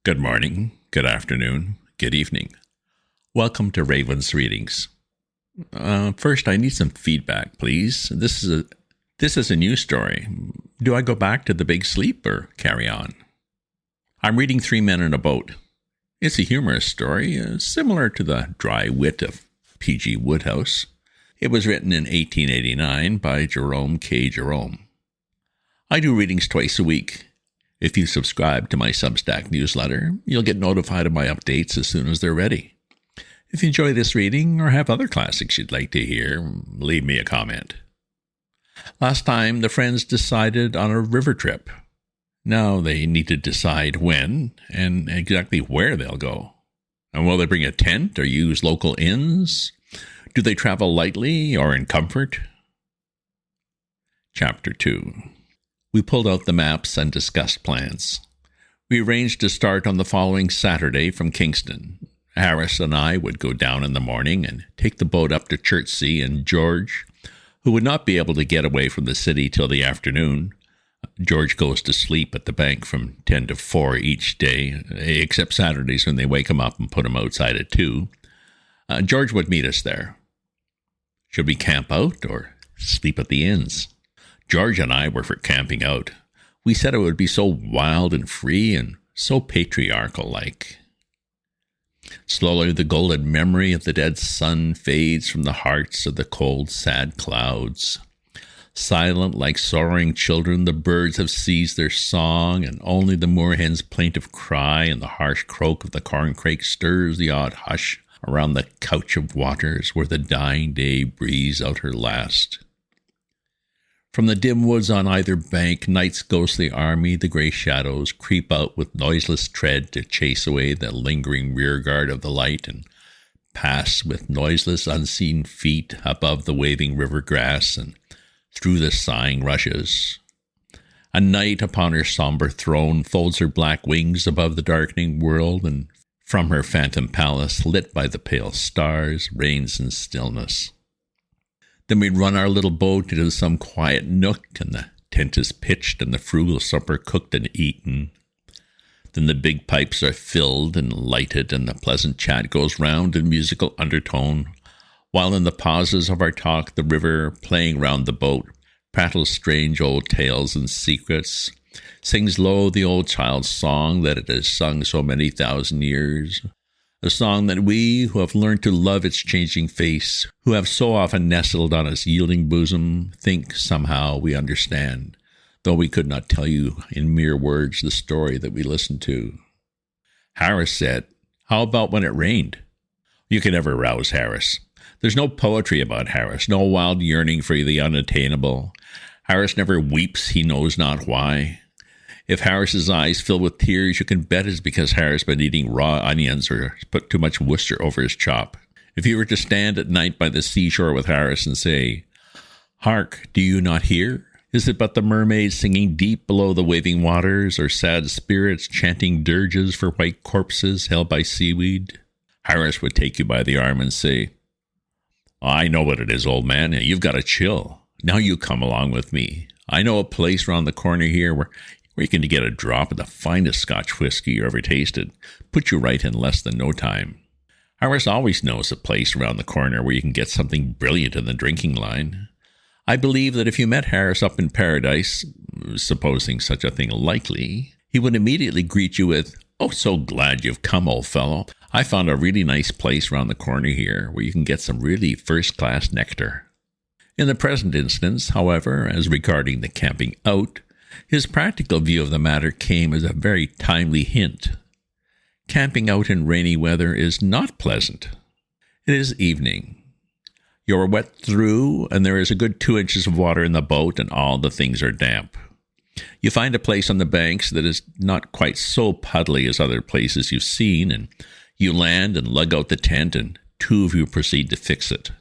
Good morning, good afternoon, good evening. Welcome to Raven's Readings. First, I need some feedback, please. This is a new story. Do I go back to the big sleep or carry on? I'm reading Three Men in a Boat. It's a humorous story, similar to the dry wit of P.G. Wodehouse. It was written in 1889 by Jerome K. Jerome. I do readings twice a week. If you subscribe to my Substack newsletter, you'll get notified of my updates as soon as they're ready. If you enjoy this reading or have other classics you'd like to hear, leave me a comment. Last time, the friends decided on a river trip. Now they need to decide when and exactly where they'll go. And will they bring a tent or use local inns? Do they travel lightly or in comfort? Chapter 2. We pulled out the maps and discussed plans. We arranged to start on the following Saturday from Kingston. Harris and I would go down in the morning and take the boat up to Chertsey, and George, who would not be able to get away from the city till the afternoon. George goes to sleep at the bank from 10 to 4 each day, except Saturdays when they wake him up and put him outside at 2. George would meet us there. Should we camp out or sleep at the inns? George and I were for camping out. We said it would be so wild and free and so patriarchal-like. Slowly the golden memory of the dead sun fades from the hearts of the cold, sad clouds. Silent like sorrowing children, the birds have ceased their song, and only the moorhen's plaintive cry and the harsh croak of the corncrake stirs the odd hush around the couch of waters where the dying day breathes out her last. From the dim woods on either bank, night's ghostly army, the grey shadows, creep out with noiseless tread to chase away the lingering rearguard of the light, and pass with noiseless, unseen feet above the waving river grass and through the sighing rushes. A night upon her sombre throne folds her black wings above the darkening world, and from her phantom palace, lit by the pale stars, reigns in stillness. Then we run our little boat into some quiet nook, and the tent is pitched and the frugal supper cooked and eaten. Then the big pipes are filled and lighted, and the pleasant chat goes round in musical undertone, while in the pauses of our talk the river, playing round the boat, prattles strange old tales and secrets, sings low the old child's song that it has sung so many thousand years. A song that we, who have learned to love its changing face, who have so often nestled on its yielding bosom, think somehow we understand, though we could not tell you in mere words the story that we listened to. Harris said, "How about when it rained?" You can never rouse Harris. There's no poetry about Harris, no wild yearning for the unattainable. Harris never weeps he knows not why. If Harris's eyes fill with tears, you can bet it's because Harris been eating raw onions or put too much Worcester over his chop. If you were to stand at night by the seashore with Harris and say, "Hark, do you not hear? Is it but the mermaids singing deep below the waving waters, or sad spirits chanting dirges for white corpses held by seaweed?" Harris would take you by the arm and say, "I know what it is, old man. You've got a chill. Now you come along with me. I know a place round the corner here where you can get a drop of the finest Scotch whiskey you ever tasted. Put you right in less than no time." Harris always knows a place around the corner where you can get something brilliant in the drinking line. I believe that if you met Harris up in paradise, supposing such a thing likely, he would immediately greet you with, "Oh, so glad you've come, old fellow. I found a really nice place round the corner here where you can get some really first-class nectar." In the present instance, however, as regarding the camping out, his practical view of the matter came as a very timely hint. Camping out in rainy weather is not pleasant. It is evening. You are wet through, and there is a good 2 inches of water in the boat, and all the things are damp. You find a place on the banks that is not quite so puddly as other places you've seen, and you land and lug out the tent, and 2 of you proceed to fix it.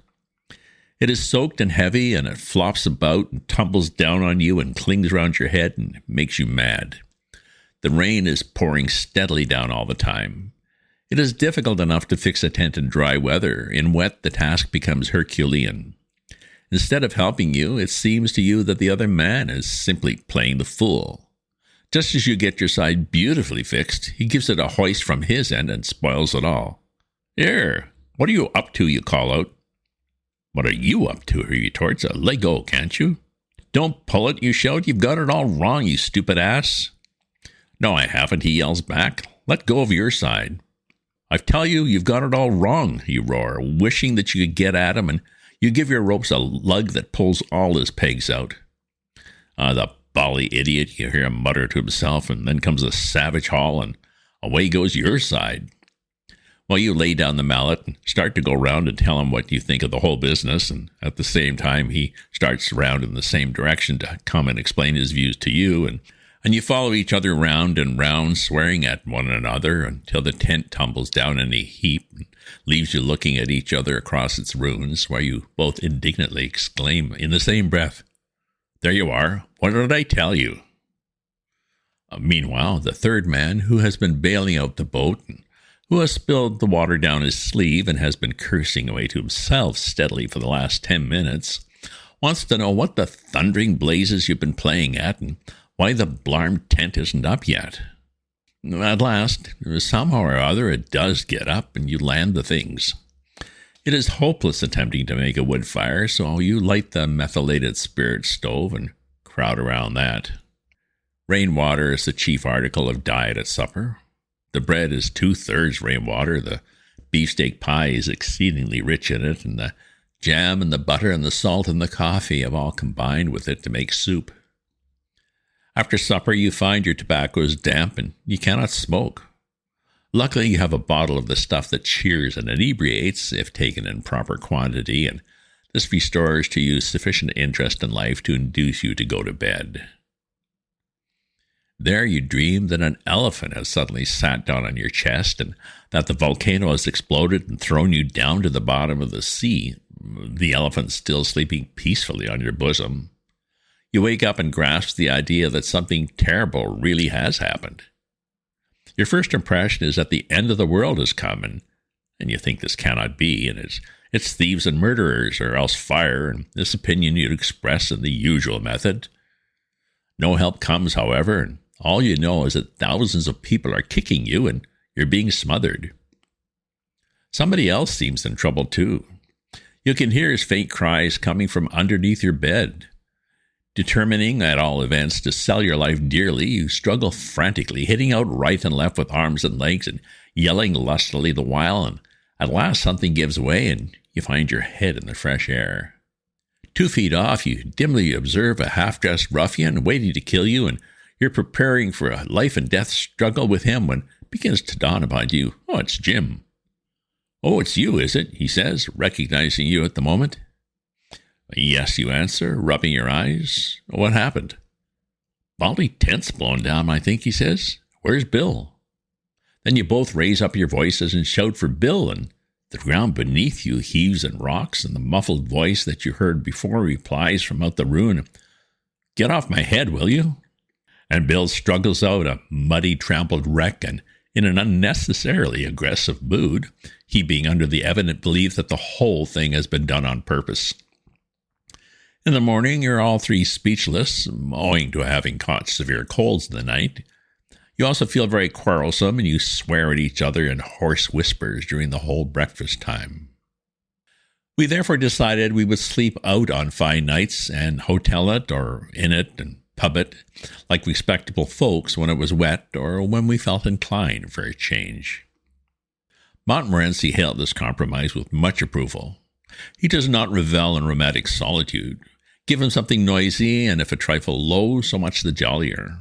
It is soaked and heavy, and it flops about and tumbles down on you and clings around your head and makes you mad. The rain is pouring steadily down all the time. It is difficult enough to fix a tent in dry weather. In wet, the task becomes Herculean. Instead of helping you, it seems to you that the other man is simply playing the fool. Just as you get your side beautifully fixed, he gives it a hoist from his end and spoils it all. Here, what are you up to, you call out. What are you up to, he retorts. Let go, can't you? Don't pull it, you shout. You've got it all wrong, you stupid ass. No, I haven't, he yells back. Let go of your side. I tell you, you've got it all wrong, you roar, wishing that you could get at him, and you give your ropes a lug that pulls all his pegs out. The bally idiot, you hear him mutter to himself, and then comes a savage haul, and away goes your side. Well, you lay down the mallet and start to go round and tell him what you think of the whole business, and at the same time he starts round in the same direction to come and explain his views to you, and you follow each other round and round, swearing at one another until the tent tumbles down in a heap and leaves you looking at each other across its ruins, where you both indignantly exclaim in the same breath, "There you are. What did I tell you?" Meanwhile, the third man, who has been bailing out the boat and who has spilled the water down his sleeve and has been cursing away to himself steadily for the last 10 minutes, wants to know what the thundering blazes you've been playing at and why the blarmed tent isn't up yet. At last, somehow or other, it does get up and you land the things. It is hopeless attempting to make a wood fire, so you light the methylated spirit stove and crowd around that. Rainwater is the chief article of diet at supper. The bread is 2/3 rainwater, the beefsteak pie is exceedingly rich in it, and the jam and the butter and the salt and the coffee have all combined with it to make soup. After supper, you find your tobacco is damp and you cannot smoke. Luckily, you have a bottle of the stuff that cheers and inebriates if taken in proper quantity, and this restores to you sufficient interest in life to induce you to go to bed. There you dream that an elephant has suddenly sat down on your chest and that the volcano has exploded and thrown you down to the bottom of the sea, the elephant still sleeping peacefully on your bosom. You wake up and grasp the idea that something terrible really has happened. Your first impression is that the end of the world has come, and you think this cannot be, and it's thieves and murderers, or else fire, and this opinion you'd express in the usual method. No help comes, however, and all you know is that thousands of people are kicking you, and you're being smothered. Somebody else seems in trouble, too. You can hear his faint cries coming from underneath your bed. Determining, at all events, to sell your life dearly, you struggle frantically, hitting out right and left with arms and legs and yelling lustily the while, and at last something gives way and you find your head in the fresh air. 2 feet off, you dimly observe a half-dressed ruffian waiting to kill you, and you're preparing for a life-and-death struggle with him when it begins to dawn upon you, oh, it's Jim. "Oh, it's you, is it?" he says, recognizing you at the moment. "Yes," you answer, rubbing your eyes. "What happened?" "Bally tent's blown down, I think," he says. "Where's Bill?" Then you both raise up your voices and shout for Bill, and the ground beneath you heaves and rocks, and the muffled voice that you heard before replies from out the ruin, "Get off my head, will you?" And Bill struggles out, a muddy, trampled wreck, and in an unnecessarily aggressive mood, he being under the evident belief that the whole thing has been done on purpose. In the morning, you're all three speechless, owing to having caught severe colds in the night. You also feel very quarrelsome, and you swear at each other in hoarse whispers during the whole breakfast time. We therefore decided we would sleep out on fine nights and hotel it or inn it and pub it like respectable folks when it was wet or when we felt inclined for a change. Montmorency hailed this compromise with much approval. He does not revel in romantic solitude. Give him something noisy, and if a trifle low, so much the jollier.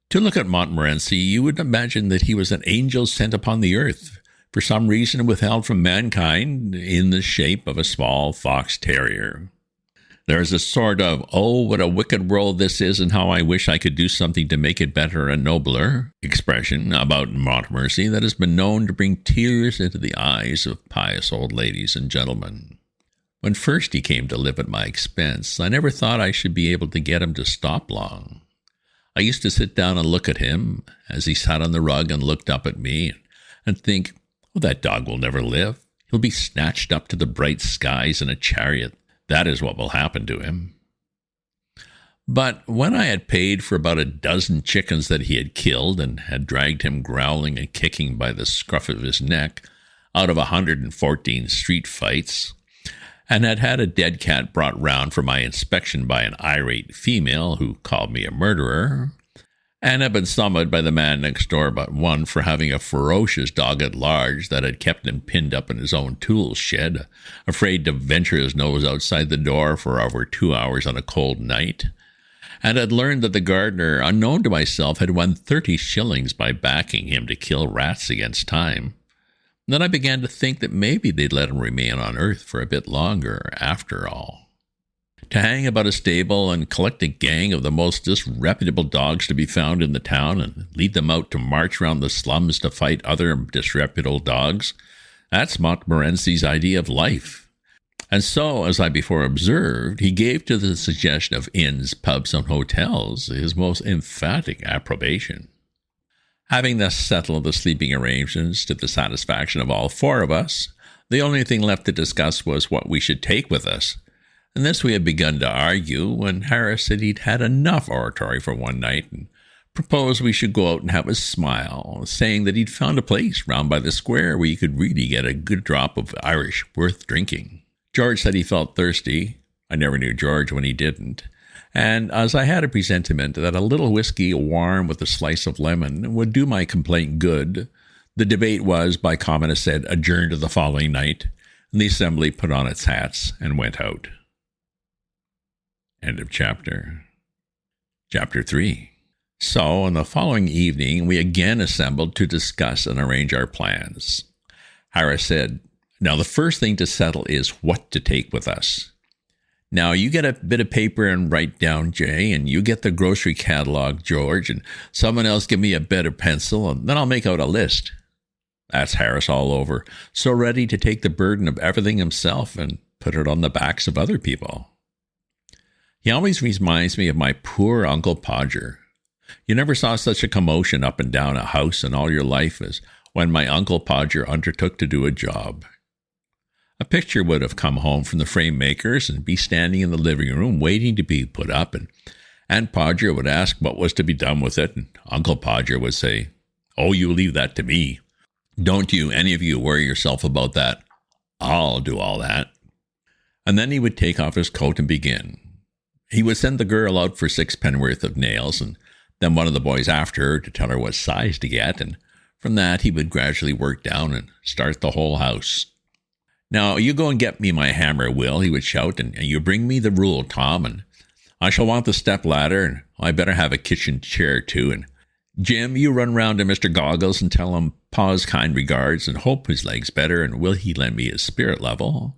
To look at Montmorency, you would imagine that he was an angel sent upon the earth, for some reason withheld from mankind, in the shape of a small fox terrier. There is a sort of, "Oh, what a wicked world this is, and how I wish I could do something to make it better and nobler" expression about Montmorency that has been known to bring tears into the eyes of pious old ladies and gentlemen. When first he came to live at my expense, I never thought I should be able to get him to stop long. I used to sit down and look at him as he sat on the rug and looked up at me and think, "Oh, that dog will never live. He'll be snatched up to the bright skies in a chariot. That is what will happen to him." But when I had paid for about a dozen chickens that he had killed and had dragged him growling and kicking by the scruff of his neck out of 114 street fights, and had had a dead cat brought round for my inspection by an irate female who called me a murderer, and had been summoned by the man next door but one for having a ferocious dog at large that had kept him pinned up in his own tool shed, afraid to venture his nose outside the door for over 2 hours on a cold night, and had learned that the gardener, unknown to myself, had won 30 shillings by backing him to kill rats against time. Then I began to think that maybe they'd let him remain on earth for a bit longer, after all. To hang about a stable and collect a gang of the most disreputable dogs to be found in the town and lead them out to march round the slums to fight other disreputable dogs, that's Montmorency's idea of life. And so, as I before observed, he gave to the suggestion of inns, pubs, and hotels his most emphatic approbation. Having thus settled the sleeping arrangements to the satisfaction of all four of us, the only thing left to discuss was what we should take with us. And this we had begun to argue when Harris said he'd had enough oratory for one night and proposed we should go out and have a smile, saying that he'd found a place round by the square where you could really get a good drop of Irish worth drinking. George said he felt thirsty. I never knew George when he didn't. And as I had a presentiment that a little whiskey warm with a slice of lemon would do my complaint good, the debate was, by common assent, adjourned to the following night, and the assembly put on its hats and went out. End of chapter. Chapter 3. So, on the following evening, we again assembled to discuss and arrange our plans. Harris said, "Now the first thing to settle is what to take with us. Now, you get a bit of paper and write down, Jay, and you get the grocery catalog, George, and someone else give me a bit of pencil, and then I'll make out a list." That's Harris all over, so ready to take the burden of everything himself and put it on the backs of other people. He always reminds me of my poor Uncle Podger. You never saw such a commotion up and down a house in all your life as when my Uncle Podger undertook to do a job. A picture would have come home from the frame makers and be standing in the living room waiting to be put up, and Aunt Podger would ask what was to be done with it, and Uncle Podger would say, "Oh, you leave that to me. Don't you, any of you, worry yourself about that. I'll do all that." And then he would take off his coat and begin. He would send the girl out for 6 penn'orth of nails, and then one of the boys after her to tell her what size to get, and from that he would gradually work down and start the whole house. "Now, you go and get me my hammer, Will," he would shout, and you bring me the rule, Tom, and I shall want the step ladder, and I better have a kitchen chair, too, and Jim, you run round to Mr. Goggles and tell him Pa's kind regards and hope his leg's better, and will he lend me his spirit level?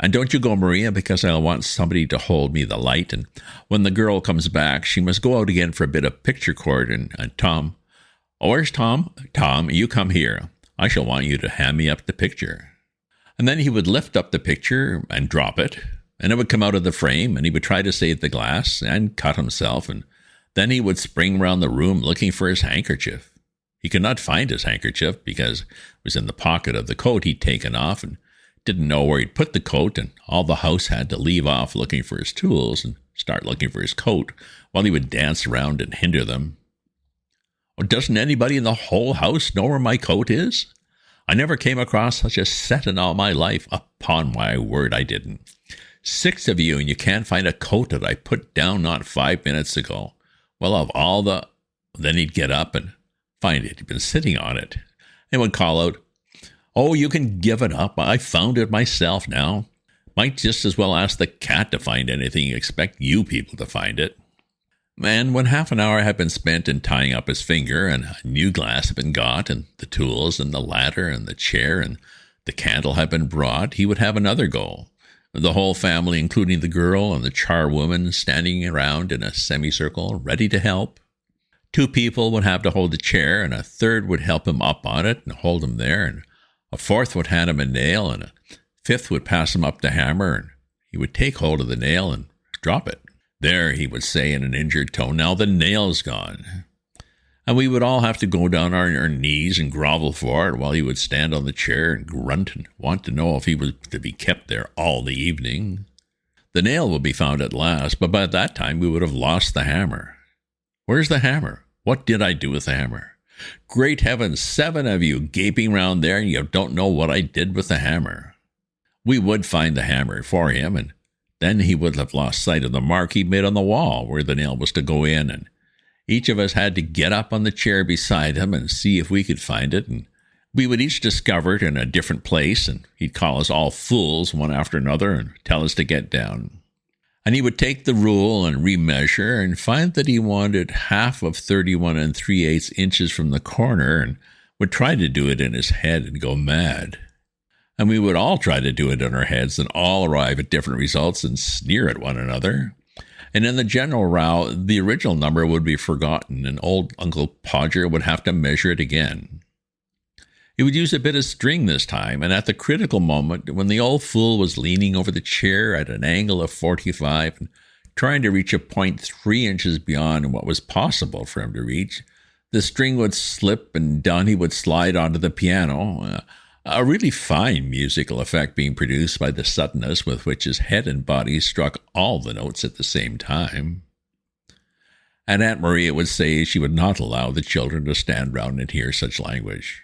And don't you go, Maria, because I'll want somebody to hold me the light, and when the girl comes back, she must go out again for a bit of picture cord, and Tom, oh, where's Tom? Tom, you come here. I shall want you to hand me up the picture. And then he would lift up the picture and drop it, and it would come out of the frame, and he would try to save the glass and cut himself, and then he would spring round the room looking for his handkerchief. He could not find his handkerchief because it was in the pocket of the coat he'd taken off, and didn't know where he'd put the coat, and all the house had to leave off looking for his tools and start looking for his coat while he would dance around and hinder them. "Oh, doesn't anybody in the whole house know where my coat is? I never came across such a set in all my life. Upon my word, I didn't. 6 of you, and you can't find a coat that I put down not 5 minutes ago. Well, of all the..." Then he'd get up and find it. He'd been sitting on it. And would call out, "Oh, you can give it up. I found it myself now. Might just as well ask the cat to find anything and expect you people to find it." And when half an hour had been spent in tying up his finger, and a new glass had been got, and the tools, and the ladder, and the chair, and the candle had been brought, he would have another go. The whole family, including the girl and the charwoman, standing around in a semicircle, ready to help. 2 people would have to hold the chair, and a third would help him up on it and hold him there, and a 4th would hand him a nail, and a 5th would pass him up the hammer, and he would take hold of the nail and drop it. "There," he would say in an injured tone, "now the nail's gone." And we would all have to go down on our knees and grovel for it while he would stand on the chair and grunt and want to know if he was to be kept there all the evening. The nail would be found at last, but by that time we would have lost the hammer. Where's the hammer? What did I do with the hammer? Great heavens, 7 of you gaping round there, and you don't know what I did with the hammer. We would find the hammer for him, and then he would have lost sight of the mark he made on the wall where the nail was to go in, and each of us had to get up on the chair beside him and see if we could find it, and we would each discover it in a different place, and he'd call us all fools one after another and tell us to get down. And he would take the rule and remeasure and find that he wanted half of 31 3/8 inches from the corner and would try to do it in his head and go mad. And we would all try to do it in our heads and all arrive at different results and sneer at one another. And in the general row, the original number would be forgotten and old Uncle Podger would have to measure it again. He would use a bit of string this time, and at the critical moment, when the old fool was leaning over the chair at an angle of 45 and trying to reach a point 3 inches beyond what was possible for him to reach, the string would slip and down he would slide onto the piano, a really fine musical effect being produced by the suddenness with which his head and body struck all the notes at the same time. And Aunt Maria would say she would not allow the children to stand round and hear such language.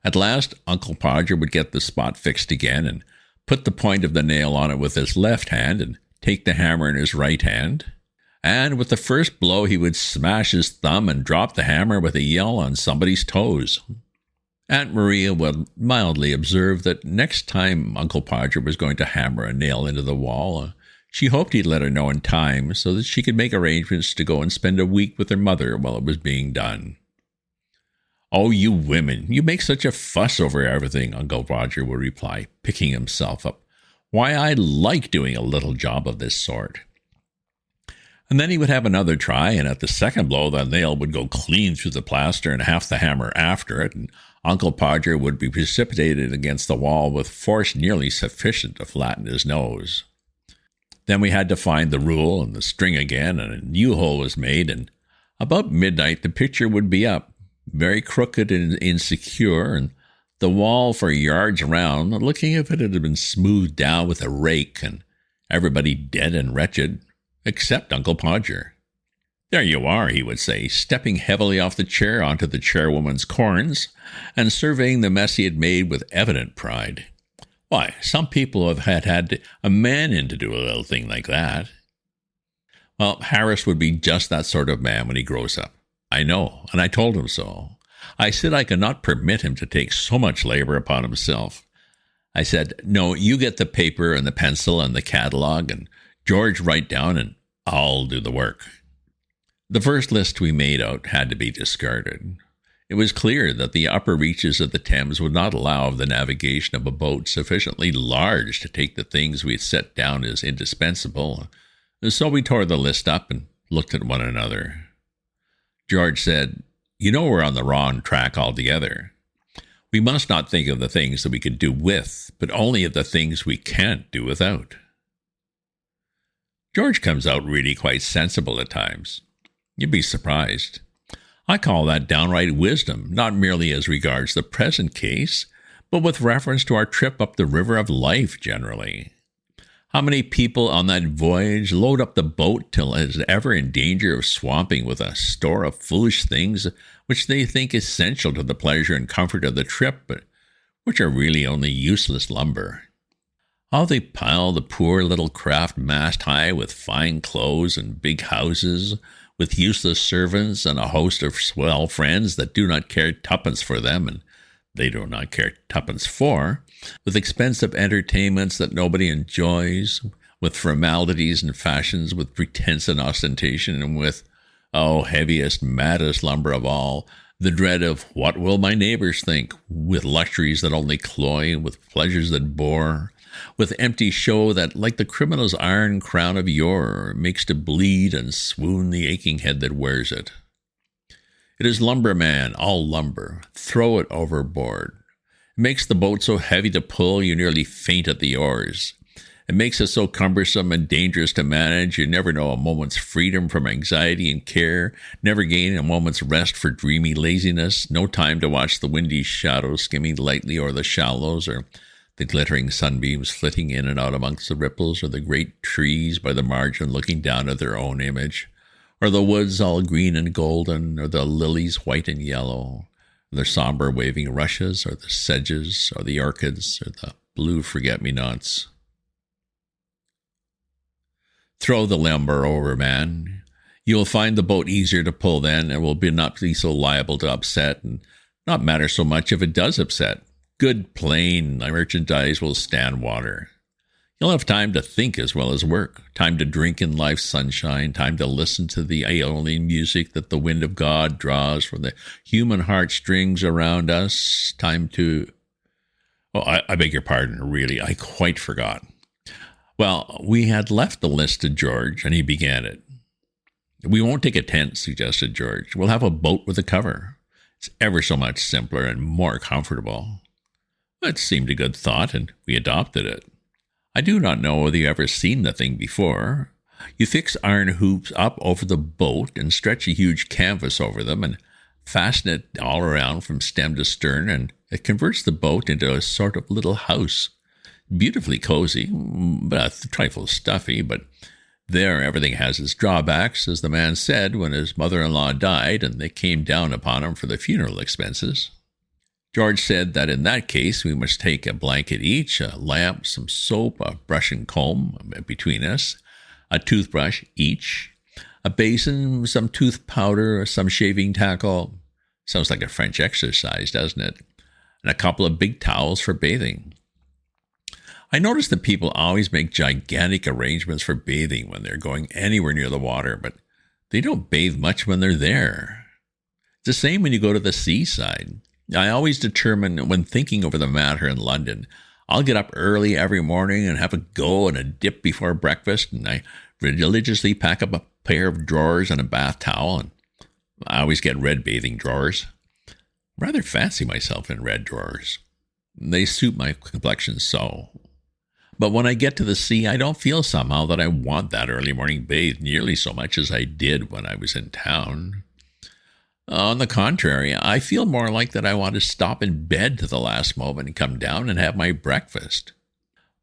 At last, Uncle Podger would get the spot fixed again and put the point of the nail on it with his left hand and take the hammer in his right hand. And with the first blow, he would smash his thumb and drop the hammer with a yell on somebody's toes. Aunt Maria would mildly observe that next time Uncle Podger was going to hammer a nail into the wall, she hoped he'd let her know in time so that she could make arrangements to go and spend a week with her mother while it was being done. "Oh, you women, you make such a fuss over everything," Uncle Podger would reply, picking himself up. "Why, I like doing a little job of this sort." And then he would have another try, and at the second blow, the nail would go clean through the plaster and half the hammer after it, and Uncle Podger would be precipitated against the wall with force nearly sufficient to flatten his nose. Then we had to find the rule and the string again, and a new hole was made, and about midnight the picture would be up, very crooked and insecure, and the wall for yards around, looking as if it had been smoothed down with a rake, and everybody dead and wretched, except Uncle Podger. "There you are," he would say, stepping heavily off the chair onto the chairwoman's corns, and surveying the mess he had made with evident pride. "Why, some people have had a man in to do a little thing like that." Well, Harris would be just that sort of man when he grows up. I know, and I told him so. I said I could not permit him to take so much labor upon himself. I said, "No, you get the paper and the pencil and the catalog, and George write down, and I'll do the work." The first list we made out had to be discarded. It was clear that the upper reaches of the Thames would not allow of the navigation of a boat sufficiently large to take the things we had set down as indispensable, so we tore the list up and looked at one another. George said, "You know we're on the wrong track altogether. We must not think of the things that we could do with, but only of the things we can't do without." George comes out really quite sensible at times. You'd be surprised. I call that downright wisdom, not merely as regards the present case, but with reference to our trip up the river of life generally. How many people on that voyage load up the boat till it is ever in danger of swamping with a store of foolish things which they think essential to the pleasure and comfort of the trip, but which are really only useless lumber? How they pile the poor little craft mast high with fine clothes and big houses, with useless servants and a host of swell friends that do not care twopence for them, and they do not care twopence for, with expensive entertainments that nobody enjoys, with formalities and fashions, with pretense and ostentation, and with, heaviest, maddest lumber of all, the dread of what will my neighbors think, with luxuries that only cloy, with pleasures that bore, with empty show that, like the criminal's iron crown of yore, makes to bleed and swoon the aching head that wears it. It is lumber, man, all lumber. Throw it overboard. It makes the boat so heavy to pull you nearly faint at the oars. It makes it so cumbersome and dangerous to manage you never know a moment's freedom from anxiety and care, never gain a moment's rest for dreamy laziness, no time to watch the windy shadows skimming lightly o'er the shallows, or the glittering sunbeams flitting in and out amongst the ripples, or the great trees by the margin looking down at their own image, or the woods all green and golden, or the lilies white and yellow, or the somber waving rushes, or the sedges, or the orchids, or the blue forget-me-nots. Throw the lumber over, man. You will find the boat easier to pull then, and will not be so liable to upset, and not matter so much if it does upset. Good plain merchandise will stand water. You'll have time to think as well as work, time to drink in life's sunshine, time to listen to the ailing music that the wind of God draws from the human heartstrings around us, time to... I beg your pardon, really, I quite forgot. Well, we had left the list to George, and he began it. We won't take a tent, suggested George. We'll have a boat with a cover. It's ever so much simpler and more comfortable. It seemed a good thought, and we adopted it. I do not know whether you ever seen the thing before. You fix iron hoops up over the boat and stretch a huge canvas over them and fasten it all around from stem to stern, and it converts the boat into a sort of little house. Beautifully cozy, but a trifle stuffy, but there everything has its drawbacks, as the man said when his mother-in-law died and they came down upon him for the funeral expenses. George said that in that case we must take a blanket each, a lamp, some soap, a brush and comb between us, a toothbrush each, a basin, some tooth powder, some shaving tackle. Sounds like a French exercise, doesn't it? And a couple of big towels for bathing. I notice that people always make gigantic arrangements for bathing when they're going anywhere near the water, but they don't bathe much when they're there. It's the same when you go to the seaside. I always determine when thinking over the matter in London, I'll get up early every morning and have a go and a dip before breakfast, and I religiously pack up a pair of drawers and a bath towel, and I always get red bathing drawers. Rather fancy myself in red drawers. They suit my complexion so. But when I get to the sea, I don't feel somehow that I want that early morning bathe nearly so much as I did when I was in town. On the contrary, I feel more like that I want to stop in bed to the last moment and come down and have my breakfast.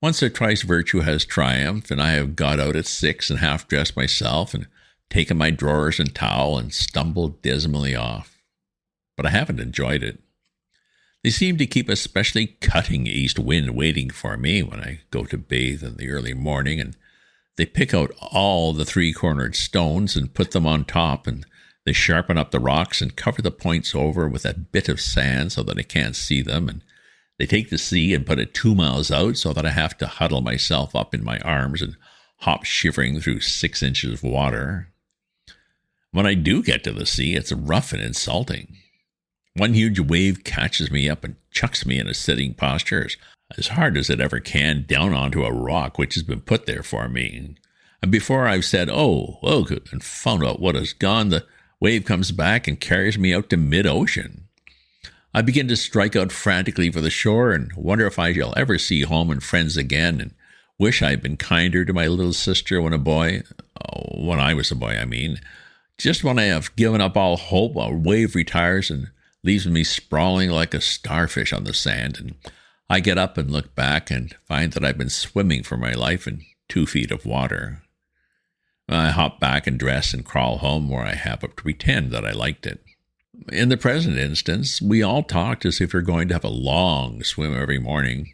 Once or twice virtue has triumphed, and I have got out at 6 and half-dressed myself and taken my drawers and towel and stumbled dismally off. But I haven't enjoyed it. They seem to keep a specially cutting east wind waiting for me when I go to bathe in the early morning, and they pick out all the three-cornered stones and put them on top, and they sharpen up the rocks and cover the points over with a bit of sand so that I can't see them, and they take the sea and put it 2 miles out so that I have to huddle myself up in my arms and hop shivering through 6 inches of water. When I do get to the sea, it's rough and insulting. One huge wave catches me up and chucks me in a sitting posture as hard as it ever can down onto a rock which has been put there for me. And before I've said, oh, and found out what has gone, the wave comes back and carries me out to mid-ocean. I begin to strike out frantically for the shore and wonder if I shall ever see home and friends again, and wish I had been kinder to my little sister when I was a boy, I mean. Just when I have given up all hope, a wave retires and leaves me sprawling like a starfish on the sand, and I get up and look back and find that I've been swimming for my life in 2 feet of water. I hop back and dress and crawl home, where I have to pretend that I liked it. In the present instance, we all talked as if we were going to have a long swim every morning.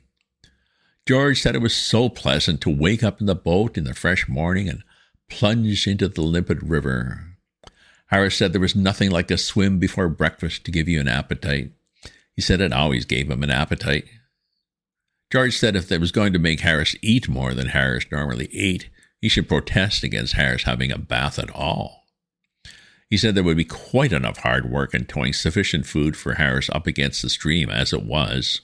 George said it was so pleasant to wake up in the boat in the fresh morning and plunge into the limpid river. Harris said there was nothing like a swim before breakfast to give you an appetite. He said it always gave him an appetite. George said if they was going to make Harris eat more than Harris normally ate, he should protest against Harris having a bath at all. He said there would be quite enough hard work in towing sufficient food for Harris up against the stream as it was.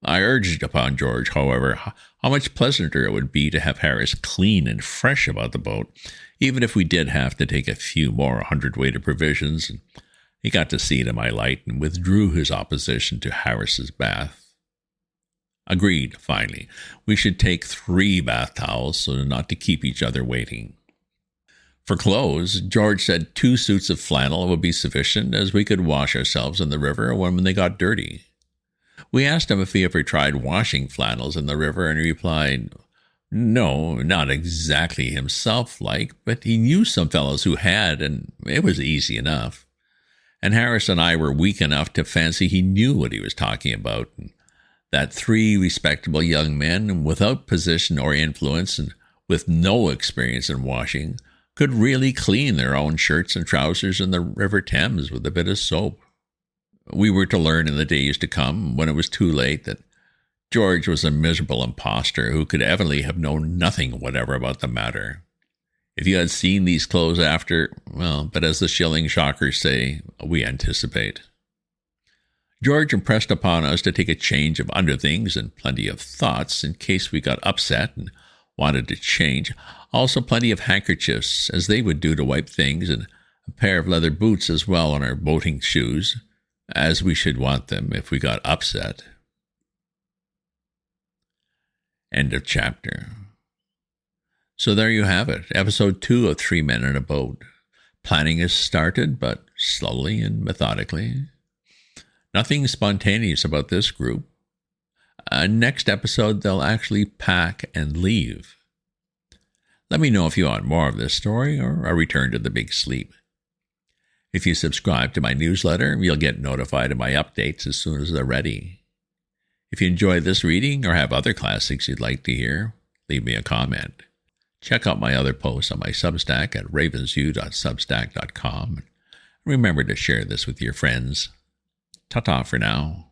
I urged upon George, however, how much pleasanter it would be to have Harris clean and fresh about the boat, even if we did have to take a few more hundredweight of provisions. And he got to see to my light and withdrew his opposition to Harris's bath. Agreed, finally. We should take 3 bath towels so as not to keep each other waiting. For clothes, George said 2 suits of flannel would be sufficient, as we could wash ourselves in the river when they got dirty. We asked him if he ever tried washing flannels in the river, and he replied, no, not exactly himself like, but he knew some fellows who had, and it was easy enough. And Harris and I were weak enough to fancy he knew what he was talking about, and that three respectable young men, without position or influence and with no experience in washing, could really clean their own shirts and trousers in the River Thames with a bit of soap. We were to learn in the days to come, when it was too late, that George was a miserable impostor who could evidently have known nothing whatever about the matter. If you had seen these clothes after, well, but as the shilling shockers say, we anticipate. George impressed upon us to take a change of underthings and plenty of thoughts in case we got upset and wanted to change. Also plenty of handkerchiefs, as they would do to wipe things, and a pair of leather boots as well on our boating shoes, as we should want them if we got upset. End of chapter. So there you have it, episode 2 of 3 Men in a Boat. Planning is started, but slowly and methodically. Nothing spontaneous about this group. Next episode, they'll actually pack and leave. Let me know if you want more of this story or a return to the big sleep. If you subscribe to my newsletter, you'll get notified of my updates as soon as they're ready. If you enjoy this reading or have other classics you'd like to hear, leave me a comment. Check out my other posts on my Substack at ravensview.substack.com. Remember to share this with your friends. Ta-ta for now.